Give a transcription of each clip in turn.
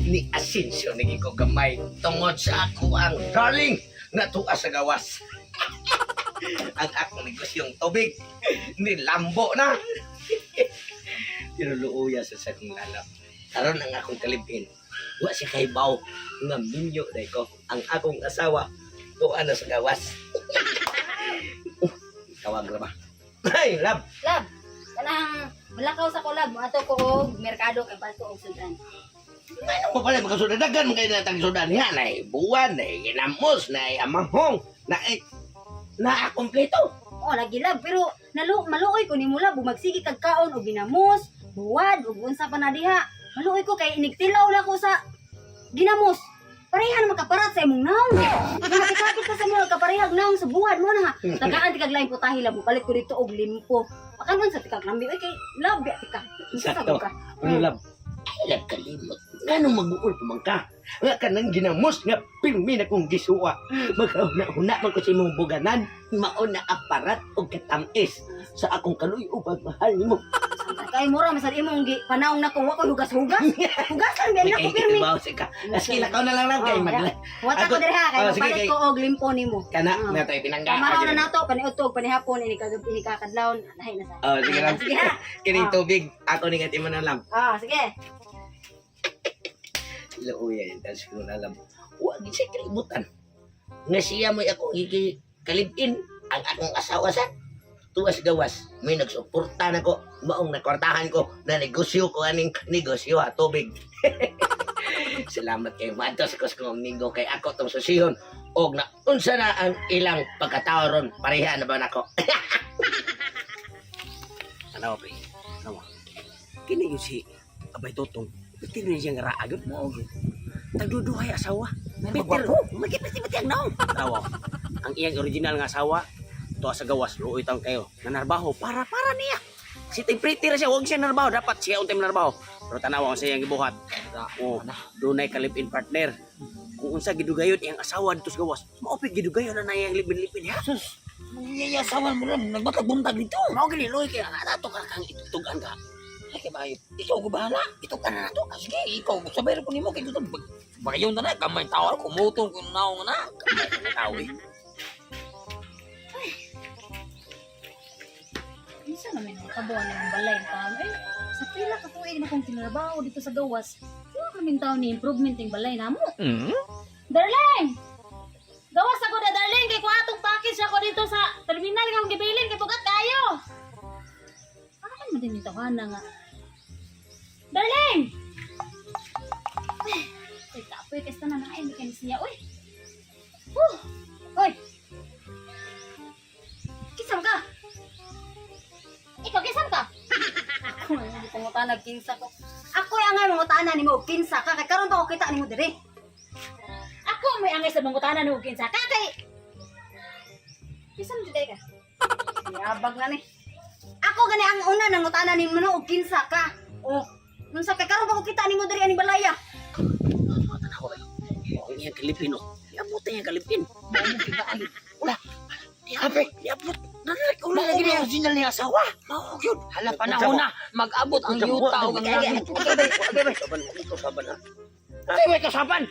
Ni Asensio naging ko gamay tungod sa ako ang darling nga tuwa sa gawas. Ang akong negosyong tubig ni lambo na. Tinuluuya sa sakong lalap. Karon ang akong kalibin. Wa si kaybaw nga minyo day ko ang akong asawa tuwa na sa gawas. Tawag ra ba? Ay, lab. Lab, kanang malakaw sa ko lab, ato ko og merkado kay pasto og sudan. Ano mo pala magkasudagan mga inatang sudan niya na buwan, na ginamos, na amahong, na kompleto. Oh, lagi lab, pero maluoy ko ni mula bumagsigi kag kaon og ginamos, buwad ug unsa pa na diha. Maluoy ko kay inigtilaw la ko sa ginamos. Parehan makaparat sa imong naong. Nakakapit ka sa imong kaparehag naong sa buwad mo na. Tagaan tikag lain putahi lab, palit ko dito og limpo. Akan man sa tikag lambi ay kay lab ya tika. Sakto. Ano lab? Ay, lab kalimot. Ganong mag-uul pa man ka? Nga ka nang ginamos nga pirmi na kong gisuwa. Magkauna-una man ko sa imong buganan, mauna aparat o katamis sa akong kaluy o pagmahal mo. Kay mura masad imong panawong nako wa ko hugas-hugas. Hugasan ben nako pirmi. Ka. Askila ka na lang kay mag. Wata ko diri ha kay palit ko og limpo nimo. Kana na tayo pinangga. Kamaraw na nato paniutog panihapon ini kakadlawon lahi na sa. Oh, sige lang. Sige ha. Kining tubig ako ni ngati man alam. Sige. Lauya yun, dahil siguro na alam. Huwag siya kalimutan. Nga siya mo ako kalibin ang akong asawa sa tuwas gawas. May nagsuporta na ko, maong nakwartahan ko na negosyo ko aning negosyo ha, tubig. Salamat kayo. Mato sa kuskong minggo kay ako tong susihon. Og na unsa na ang ilang pagkatao ron, pareha na ba nako? Ano ba? Ano? Kini yung si Abay Totong. Bitin rin siyang raagod mo. Tagduduhay asawa. Bitin. Magkipiti-piti ang naong. Tawa. Ang iyang original nga asawa, to sa gawas, luoy taong kayo. Nanarbaho, para niya. Si pretty ra siya, huwag siya narbaho. Dapat siya untay narbaho. Pero tanawa ko sa iyang gibuhat. O, dunay kalipin partner. Kung unsa gidugayon iyang asawa dito sa gawas, maupig gidugayon na iyang lipin-lipin. Ya? Sus, mga asawa mo lang, nagbatag-buntag dito. Mao gani luoy kaya nato ka kang itutugan ka. Ay, kabayo, ikaw ko bahala. Ito ka na nato. Sige, ikaw, sabay rin ko nimo. Kaya ito, bagayon na na, kamay tawar, kumutong, kunaw na. Kamay na tawi. Isa naman ang kabuan ng balay taon. Sa pila ka tuig na kong tinrabaho dito sa gawas. Wala kaming taon ni improvement ng balay namo. Darling! Gawas ako na darling kay kuha atong package ako dito sa terminal nga gibilin kay pugat kayo. Ano man din ito na nga. Darling! Ay, tapoy kasi na nakain ni kanisiya. Uy! Uy! Kisam ka! Ikaw, kisam ka? Ako nga, hindi pangutana, kinsa ko. Ako yung angay mangutana ni mo, kinsa ka. Kaya karoon pa ako kita ni mo dire. Ako may angay sa mangutana ni mo, kinsa ka. Kay... Kisam dito ka. Yabag nga ni. Ako gani ang una nangutana ni mo no, kinsa ka. O, nung sa kay karoon pa ako kita ni mo dire ani balaya. Ang iyang kalipin o. Iabot ang iyang kalipin. Ano kitaan? Wala. Diabot. Diabot. Wala lagi na yung original niya asawa. Mao yun. Hala, panahon na. Mag-abot ang yuta o ang langit. Saban ha. Ay, may kasaban.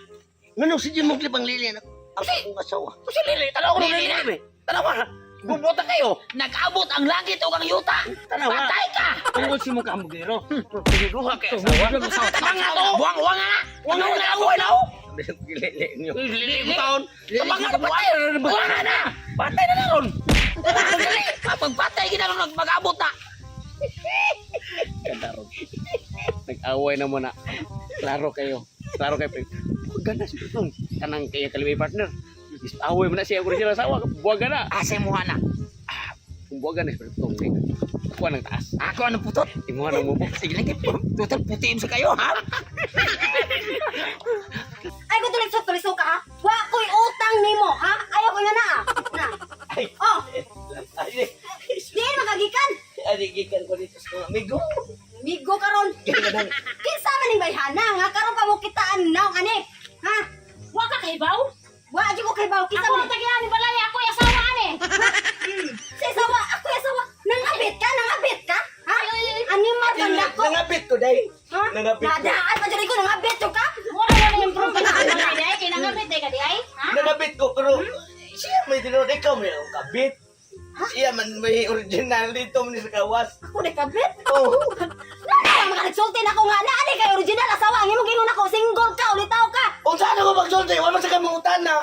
Nganong si Jim Muglip ang lili na akong asawa. Kasi Lili, tanaw ko na Lili. Tanaw ka. Bubuta kayo. Nag-abot ang langit o ang yuta. Patay ka. Tungkol si mo kamugero. Piniduha kay asawa. Tabang na to. Buwang na. Buwang na ako. Lili niyo. Lili taon. Tabang na to. Buwang na. Patay na naroon. Pagpatay kita ron mag-abot na. Kadarog. Nag-away na muna. Klaro kayo. Klaro kayo. Ganda si Tutong. Kanang kaya kalimay partner. Away mo na siya original asawa. Buwaga na. Asa mo na. Buwaga na si Tutong. Ako ang taas. Ako ang putot. Imuha ng mubo. Sige lang kayo. Tutal putiin sa kayo ha. Ay, ko tulis-tulis ka ha? Wa ko'y utang nimo ha? Ayaw ko na na. Ay. Oh, Ay. di magagikan. Aligikan ko dito sa mga amigo. Migo karon. Ganang. Kinsa man ning bayhana nga karon pa mo kitaan naong ani. Ha? Wa ka kay baw? Wa di ko kay baw. Kinsa man tagihan ni balay ako yung asawa ani. Si asawa, ako yung asawa. Nangabit ka? Ha? Ani man banda ko. Nangabit ko dahil. Ha? Nangapit ko. Nadaan pa dyan ko, nangabit ko ka? Mura mo na yung problem na mga day, kinangabit ka di ay? Ha? Nagabit ko, pero siya may tinuro, ikaw may kabit. Siya man may original dito man sa kawas. Ako nakabit? Oh. Nanawa, mga nagsultin ako nga na. Ano kay original asawa? Ang imong ginuna ko, single ka, ulitaw ka. O saan ako magsulti? Wala man sa kamutan na.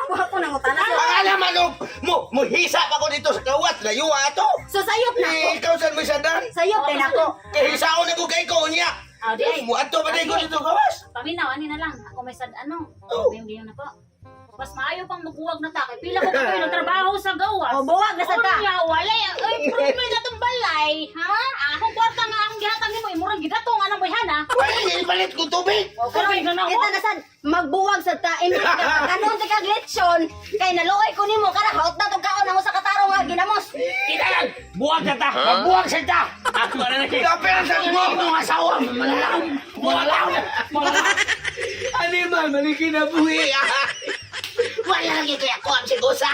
Wala ko nang utana. Pangalan man mo hisap ako dito sa kawas. Layuwa ato. So sayop na ako. Eh, ikaw saan may sandan? Sayop din ako. Kaya hisaon na ko kay ko niya. Ah, di ay. Mo ato ba ko dito sa kawas? Paminaw, ani na lang. Ako may sad ano. Oh. Yung diyon ako. Mas maayo pang magbuwag na ta. Kay pila ko kayo nagtrabaho sa gawas. O, buwag na sad ka. Unya, wala. Ay, problem na itong balay. Ha? Akong kwarta nga akong gihatag nimo. Imurang gidatong anang may hana. Wala, ipalit ko tubig. Pero na na Kita na sad, magbuwag sa ta. Imbis ka, kanon ti kag lechon. Kay naluoy ko nimo, kana haot na tong kaon namo sa kataro nga ginamos. Kita lang! Buwag ka ta! Magbuwag sa ta! Ako na naki! Kapera sa Hindi mo. mo asawa! Malalaw! Malalaw! Ano man, malikin na buhi. Wala lagi kaya ko ang sigusa.